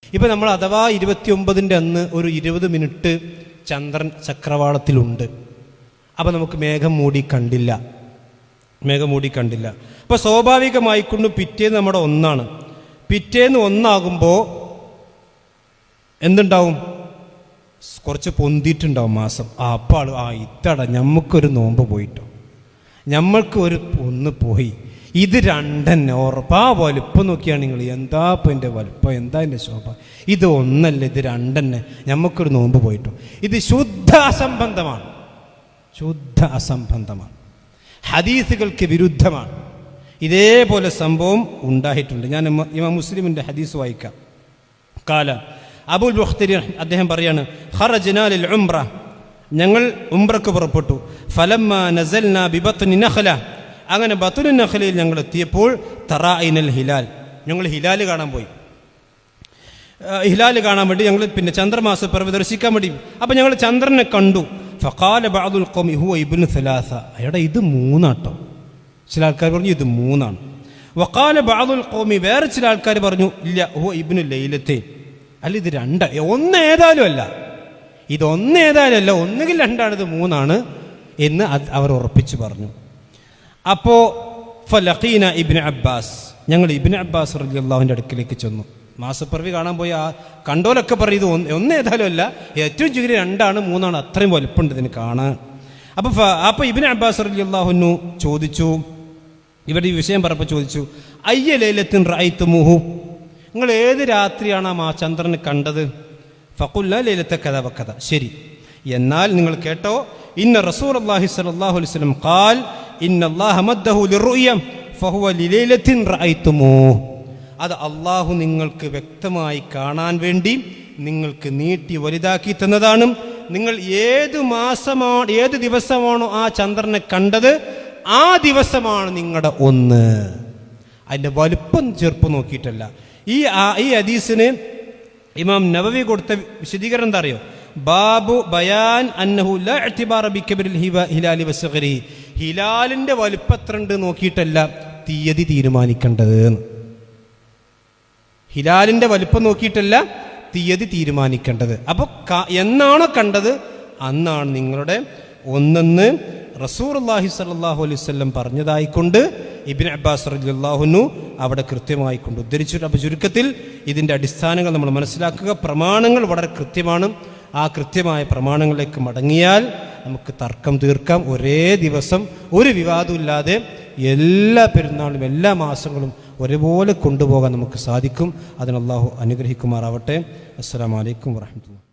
ഇപ്പം നമ്മൾ അഥവാ 29-ൻ്റെ അന്ന് ഒരു 20 മിനിറ്റ് ചന്ദ്രൻ ചക്രവാളത്തിലുണ്ട്. അപ്പം നമുക്ക് മേഘം മൂടി കണ്ടില്ല. അപ്പോൾ സ്വാഭാവികമായിക്കൊണ്ട് പിറ്റേന്ന് നമ്മുടെ ഒന്നാണ്. പിറ്റേന്ന് ഒന്നാകുമ്പോൾ എന്തുണ്ടാവും? കുറച്ച് പൊന്തിയിട്ടുണ്ടാവും മാസം. അപ്പോൾ ഇത്തട ഞമ്മക്കൊരു നോമ്പ് പോയിട്ടോ, ഞമ്മൾക്ക് ഒരു ഒന്ന് പോയി. ഇത് രണ്ടെന്നെ ഉറപ്പ്. ആ വലുപ്പം നോക്കിയാണ് നിങ്ങൾ, എന്താ ഇപ്പം എൻ്റെ വലുപ്പം, എന്താ എൻ്റെ ശോഭ. ഇത് ഒന്നല്ല, ഇത് രണ്ടെന്നെ, ഞമ്മക്കൊരു നോമ്പ് പോയിട്ടോ. ഇത് ശുദ്ധ അസംബന്ധമാണ്, ഹദീസുകൾക്ക് വിരുദ്ധമാണ്. ഇതേപോലെ സംഭവം ഉണ്ടായിട്ടുണ്ട്. ഞാൻ ഇമാം മുസ്ലിമിൻ്റെ ഹദീസ് വായിക്കാം. കാല അബുൽ ബുഖ്തരി അദ്ദേഹം പറയാണ്, ഖറജ്നാ ലിൽ ഉംറ, ഞങ്ങൾ ഉംറക്ക് പുറപ്പെട്ടു. ഫലമ്മ നസൽനാ ബിബത്നി നഖല, അങ്ങനെ ബത്നുൻ നഖലയിൽ ഞങ്ങൾ എത്തിയപ്പോൾ തറായിനൽ ഹിലാൽ, ഞങ്ങൾ ഹിലാൽ കാണാൻ പോയി. ഹിലാൽ കാണാൻ വേണ്ടി ഞങ്ങൾ പിന്നെ ചന്ദ്രമാസപ്പിറവി ദർശിക്കാൻ വേണ്ടി. അപ്പം ഞങ്ങൾ ചന്ദ്രനെ കണ്ടു. ഫഖാല ബഅദുൽ ഖൗമി ഹുവ ഇബ്നു സലാസ, എടാ ഇത് 3 ആട്ടോ. ചില ആൾക്കാർ പറഞ്ഞു ഇത് 3 ആണ്. വഖാല ബഅദുൽ ഖൗമി, വേറെ ചില ആൾക്കാർ പറഞ്ഞു ഇല്ല ഹുവ ഇബ്നു ലൈലത്തെ, അല്ല ഇത് 2, ഒന്ന് ഏതായാലും അല്ല, ഇതൊന്ന് ഏതായാലും അല്ല, ഒന്നുകിൽ 2 ആണ്, ഇത് 3 ആണ് എന്ന് അവർ ഉറപ്പിച്ചു പറഞ്ഞു. അപ്പോൾ ഫലഖീന ഇബ്നു അബ്ബാസ്, ഞങ്ങൾ ഇബ്നു അബ്ബാസ് റളിയല്ലാഹുവിൻ്റെ അടുക്കിലേക്ക് ചെന്നു. മാസപ്പിറവി കാണാൻ പോയി. ആ കണ്ടോലൊക്കെ പറയും ഇത് ഒന്ന് ഏതായാലും അല്ല, ഏറ്റവും ചുരുങ്ങി 2 ആണ് 3 ആണ്, അത്രയും വലുപ്പമുണ്ട് ഇതിന് കാണാൻ. അപ്പോൾ ഇബ്നു അബ്ബാസ് റളിയല്ലാഹു ചോദിച്ചു, ഇവിടെ ഈ വിഷയം പറഞ്ഞപ്പോൾ ചോദിച്ചു, അയ്യ ലൈലത്തിൻ റഅയ്തുമുഹു, നിങ്ങൾ ഏത് രാത്രിയാണ് ആ ചന്ദ്രനെ കണ്ടത്? ഫഖുൽനാ ലൈലത്തെ കദ വകദ, ശരി, എന്നാൽ നിങ്ങൾ കേട്ടോ, ഇന്ന റസൂലുള്ളാഹി സ്വല്ലല്ലാഹു അലൈഹി വസല്ലം ഖാൽ ഇന്നല്ലാഹ മദ്ദഹു ലിറുയ ഫഹുവ ലിലൈലത്തിൻ റഅയ്തുമുഹു, അത് അള്ളാഹു നിങ്ങൾക്ക് വ്യക്തമായി കാണാൻ വേണ്ടി നിങ്ങൾക്ക് നീട്ടി വലുതാക്കി തന്നതാണ്. നിങ്ങൾ ഏത് ദിവസമാണോ ആ ചന്ദ്രനെ കണ്ടത്, ആ ദിവസമാണ് നിങ്ങളുടെ ഒന്ന്. അതിൻ്റെ വലുപ്പം ചെറുപ്പം നോക്കിയിട്ടല്ല. ഈ ഹദീസിന് ഇമാം നവവി കൊടുത്ത വിശദീകരണം എന്താ അറിയോ? ബാബു ബയാൻ അന്നഹു ലാ ഇഅ്തിബാറ ബികബരിൽ ഹിലാലി വസ്ഗരി, ഹിലാലിൻ്റെ വലുപ്പം എത്ര ഉണ്ട് നോക്കിയിട്ടല്ല തീയതി തീരുമാനിക്കേണ്ടത്. ഹിലാലിൻ്റെ വലുപ്പം നോക്കിയിട്ടല്ല തീയതി തീരുമാനിക്കേണ്ടത്. അപ്പോൾ എന്നാണോ കണ്ടത് അന്നാണ് നിങ്ങളുടെ ഒന്നെന്ന് റസൂലുള്ളാഹി സ്വല്ലല്ലാഹു അലൈഹി വസല്ലം പറഞ്ഞതായിക്കൊണ്ട് ഇബ്നു അബ്ബാസ് റളിയല്ലാഹു അൻഹു അവിടെ കൃത്യമായി കൊണ്ട് ഉദ്ധരിച്ചു. അപ്പോൾ ചുരുക്കത്തിൽ ഇതിൻ്റെ അടിസ്ഥാനങ്ങൾ നമ്മൾ മനസ്സിലാക്കുക. പ്രമാണങ്ങൾ വളരെ കൃത്യമാണ്. ആ കൃത്യമായ പ്രമാണങ്ങളിലേക്ക് മടങ്ങിയാൽ നമുക്ക് തർക്കം തീർക്കാം. ഒരേ ദിവസം ഒരു വിവാദമില്ലാതെ എല്ലാ പെരുന്നാളും എല്ലാ മാസങ്ങളും ഒരുപോലെ കൊണ്ടുപോകാൻ നമുക്ക് സാധിക്കും. അതിന് അല്ലാഹു അനുഗ്രഹിക്കുമാറാവട്ടെ. അസ്സലാമു അലൈക്കും വറഹ്മത്തുള്ളാഹി.